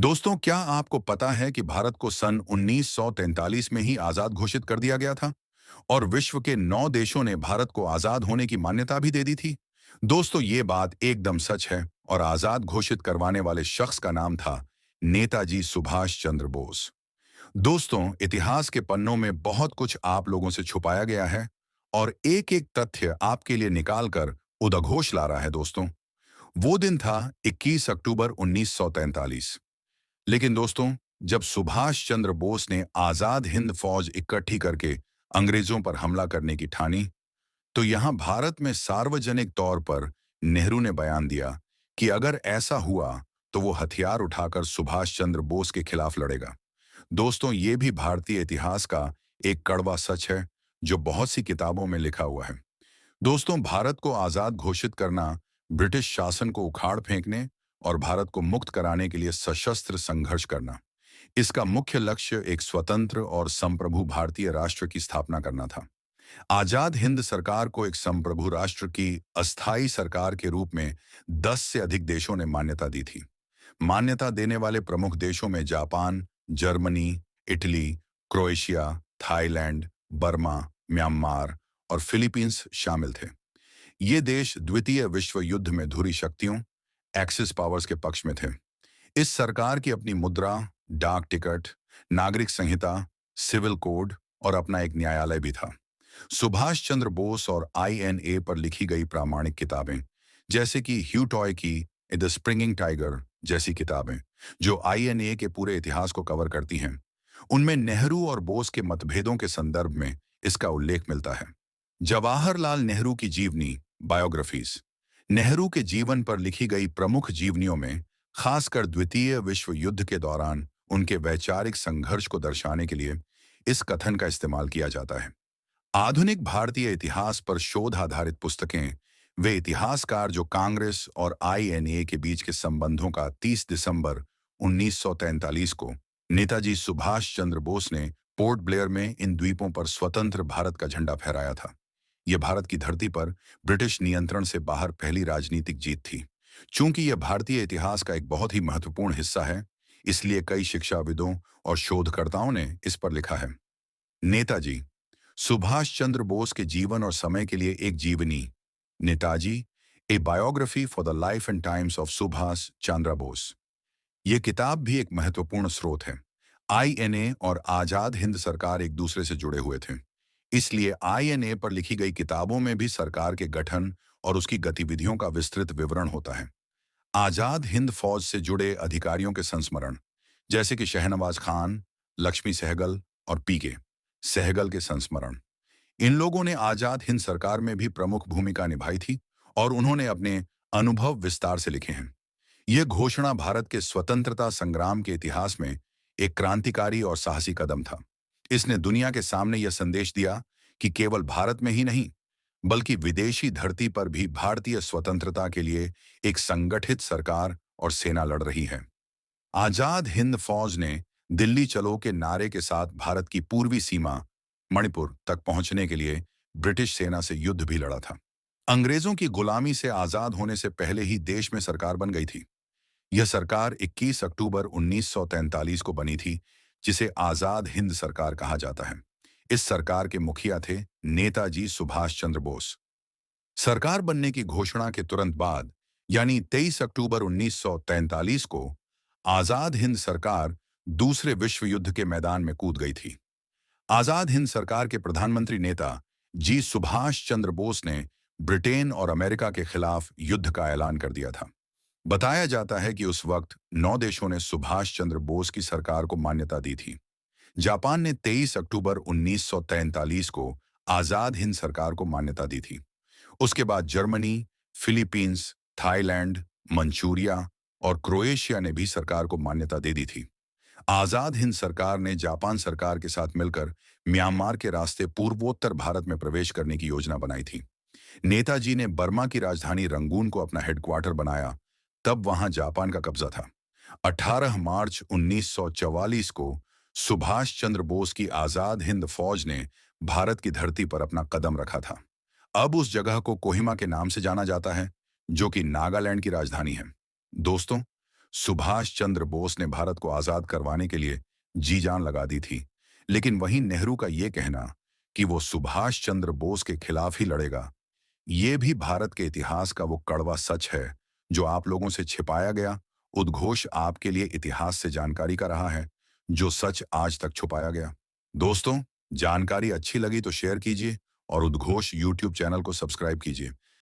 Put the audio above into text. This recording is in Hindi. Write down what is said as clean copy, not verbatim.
दोस्तों, क्या आपको पता है कि भारत को सन 1943 में ही आजाद घोषित कर दिया गया था और विश्व के 9 देशों ने भारत को आजाद होने की मान्यता भी दे दी थी। दोस्तों, ये बात एकदम सच है और आजाद घोषित करवाने वाले शख्स का नाम था नेताजी सुभाष चंद्र बोस। दोस्तों, इतिहास के पन्नों में बहुत कुछ आप लोगों से छुपाया गया है और एक एक तथ्य आपके लिए निकाल कर उद्घोष ला रहा है। दोस्तों, वो दिन था 21 अक्टूबर 1943। लेकिन दोस्तों, जब सुभाष चंद्र बोस ने आजाद हिंद फौज इकट्ठी करके अंग्रेजों पर हमला करने की ठानी, तो यहां भारत में सार्वजनिक तौर पर नेहरू ने बयान दिया कि अगर ऐसा हुआ तो वो हथियार उठाकर सुभाष चंद्र बोस के खिलाफ लड़ेगा। दोस्तों, ये भी भारतीय इतिहास का एक कड़वा सच है जो बहुत सी किताबों में लिखा हुआ है। दोस्तों, भारत को आजाद घोषित करना ब्रिटिश शासन को उखाड़ फेंकने और भारत को मुक्त कराने के लिए सशस्त्र संघर्ष करना। इसका मुख्य लक्ष्य एक स्वतंत्र और संप्रभु भारतीय राष्ट्र की स्थापना करना था। आजाद हिंद सरकार को एक संप्रभु राष्ट्र की अस्थायी सरकार के रूप में 10 से अधिक देशों ने मान्यता दी थी। मान्यता देने वाले प्रमुख देशों में Japan, Germany, Italy, Croatia, Thailand, Burma, Myanmar और फिलीपींस शामिल थे। ये देश द्वितीय विश्व युद्ध में धुरी शक्तियों एक्सिस पावर्स के पक्ष में थे। इस सरकार की अपनी मुद्रा, डाक टिकट, नागरिक संहिता, सिविल कोड और अपना एक न्यायालय भी था। सुभाष चंद्र बोस और आईएनए पर लिखी गई प्रामाणिक किताबें, जैसे कि ह्यू टॉय की द स्प्रिंगिंग टाइगर जैसी किताबें, जो आईएनए के पूरे इतिहास को कवर करती हैं, उनमें नेहरू और बोस के मतभेदों के संदर्भ में इसका उल्लेख मिलता है। जवाहरलाल नेहरू की जीवनी, बायोग्राफीज। नेहरू के जीवन पर लिखी गई प्रमुख जीवनियों में खासकर द्वितीय विश्व युद्ध के दौरान उनके वैचारिक संघर्ष को दर्शाने के लिए इस कथन का इस्तेमाल किया जाता है। आधुनिक भारतीय इतिहास पर शोध आधारित पुस्तकें वे इतिहासकार जो कांग्रेस और आईएनए के बीच के संबंधों का 30 दिसंबर 1943 को नेताजी सुभाष चंद्र बोस ने पोर्ट ब्लेयर में इन द्वीपों पर स्वतंत्र भारत का झंडा फहराया था। यह भारत की धरती पर ब्रिटिश नियंत्रण से बाहर पहली राजनीतिक जीत थी। चूंकि यह भारतीय इतिहास का एक बहुत ही महत्वपूर्ण हिस्सा है, इसलिए कई शिक्षाविदों और शोधकर्ताओं ने इस पर लिखा है। नेताजी सुभाष चंद्र बोस के जीवन और समय के लिए एक जीवनी, Netaji, a biography for the life and times of Subhash Chandra Bose. यह किताब भी एक महत्वपूर्ण स्रोत है। आईएनए और आजाद हिंद सरकार एक दूसरे से जुड़े हुए थे, इसलिए आईएनए पर लिखी गई किताबों में भी सरकार के गठन और उसकी गतिविधियों का विस्तृत विवरण होता है। आजाद हिंद फौज से जुड़े अधिकारियों के संस्मरण, जैसे कि शहनवाज खान, लक्ष्मी सहगल और पीके सहगल के संस्मरण। इन लोगों ने आजाद हिंद सरकार में भी प्रमुख भूमिका निभाई थी और उन्होंने अपने अनुभव विस्तार से लिखे हैं। यह घोषणा भारत के स्वतंत्रता संग्राम के इतिहास में एक क्रांतिकारी और साहसी कदम था। इसने दुनिया के सामने यह संदेश दिया कि केवल भारत में ही नहीं, बल्कि विदेशी धरती पर भी भारतीय स्वतंत्रता के लिए एक संगठित सरकार और सेना लड़ रही है। आजाद हिंद फौज ने दिल्ली चलो के नारे के साथ भारत की पूर्वी सीमा मणिपुर तक पहुंचने के लिए ब्रिटिश सेना से युद्ध भी लड़ा था। अंग्रेजों की गुलामी से आजाद होने से पहले ही देश में सरकार बन गई थी। यह सरकार 21 अक्टूबर 1943 को बनी थी, जिसे आजाद हिंद सरकार कहा जाता है। इस सरकार के मुखिया थे नेताजी सुभाष चंद्र बोस। सरकार बनने की घोषणा के तुरंत बाद, यानी 23 अक्टूबर 1943 को, आजाद हिंद सरकार दूसरे विश्व युद्ध के मैदान में कूद गई थी। आजाद हिंद सरकार के प्रधानमंत्री नेता जी सुभाष चंद्र बोस ने ब्रिटेन और अमेरिका के खिलाफ युद्ध का ऐलान कर दिया था। बताया जाता है कि उस वक्त 9 देशों ने सुभाष चंद्र बोस की सरकार को मान्यता दी थी। जापान ने 23 अक्टूबर 1943 को आजाद हिंद सरकार को मान्यता दी थी। उसके बाद जर्मनी, फिलीपींस, थाईलैंड, मंचूरिया और क्रोएशिया ने भी सरकार को मान्यता दे दी थी। आजाद हिंद सरकार ने जापान सरकार के साथ मिलकर म्यांमार के रास्ते पूर्वोत्तर भारत में प्रवेश करने की योजना बनाई थी। नेताजी ने बर्मा की राजधानी रंगून को अपना हेडक्वार्टर बनाया, तब वहां जापान का कब्जा था। 18 मार्च 1944 को सुभाष चंद्र बोस की आजाद हिंद फौज ने भारत की धरती पर अपना कदम रखा था। अब उस जगह को कोहिमा के नाम से जाना जाता है, जो कि नागालैंड की राजधानी है। दोस्तों, सुभाष चंद्र बोस ने भारत को आजाद करवाने के लिए जी जान लगा दी थी, लेकिन वहीं नेहरू का ये कहना कि वो सुभाष चंद्र बोस के खिलाफ ही लड़ेगा, ये भी भारत के इतिहास का वो कड़वा सच है जो आप लोगों से छिपाया गया। उद्घोष आपके लिए इतिहास से जानकारी का रहा है, जो सच आज तक छुपाया गया। दोस्तों, जानकारी अच्छी लगी तो शेयर कीजिए और उद्घोष यूट्यूब चैनल को सब्सक्राइब कीजिए।